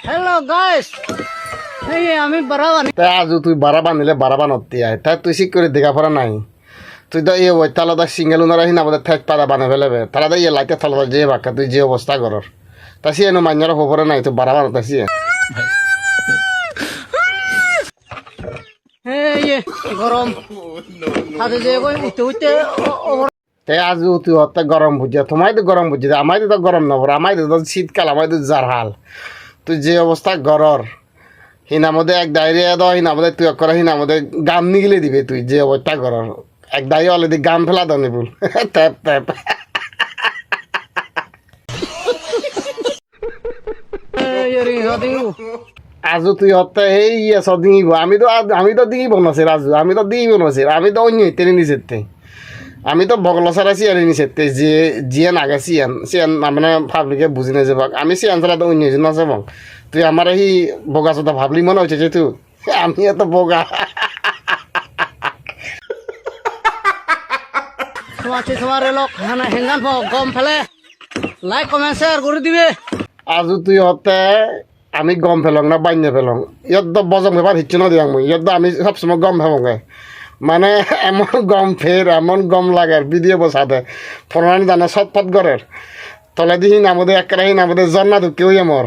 Hello guys, এই আমি বাড়া বানি। তাই আজ তুই বাড়া বানিলে বাড়া বানতি আয় তাই তুই শিখ করে দেখা পড়া নাই তুই তো এই ওই তালাদা সিঙ্গেল উনারা হিনা আমাদের ঠেক পাড়া বানা ফেলেবে তারা তো ইয়ে লাইতে থালা যে বাক্কা তুই যে অবস্থা করর তা সে এনো মান্যার খবরে নাই তুই বাড়া বানাতাছি এই গরম হাতে যে কই উঠতে উঠতে তাই আজ তুই হত্যা গরম বুঝছে তোমায় তো গরম বুঝছে আমায় তো গরম না পড়ে আমায় তো শীতকাল আমায় তো জার হাল তুই যে অবস্থা গরর হিনা মধ্যে এক ডায়রিয়া দাও হিনা মধ্যে তুই করে হিনা মধ্যে গাম নিগলে দিবে তুই যে অবস্থা গরর এক দায়ী অলরেডি গাম ফেলা দাও নিবুল ট্যাপ ট্যাপ আজও তুই হত্যা এই ইয়ে সব দিঙিব আমি তো দিঙিব নাছে রাজু আমি তো দিঙিব নাছে আমি তো অন্য তেনে নিচেতে আমি তো বগলসারা সিয়ারে নিচেতে যে জিয়ান আগে সিয়ান মানে পাবলিকে বুঝি না যাবাক আমি সিয়ান ছাড়া তো অন্য না যাবাক তুই আমার এই বগা চোদা ভাবলি মনে হয়েছে যে তুই আমি এত বগা তোমার লোক হ্যাঁ হেঙ্গান গম ফেলে লাইক কমেন্ট শেয়ার করে দিবে আজও তুই হত্যা আমি গম ফেলং না বাইনে ফেলং ইয়াত তো বজম এবার হিচ্ছু না দিয়াং মুই ইয়াত আমি সবসময় গম ফেলঙ্গে মানে এমন গম ফের এমন গম লাগে ভিডিও বসাতে ফোনানি জানা সৎপথ গড়ের তলে দিহি নামদে একরাহি নামদে জন্না ঢুকে হই আমার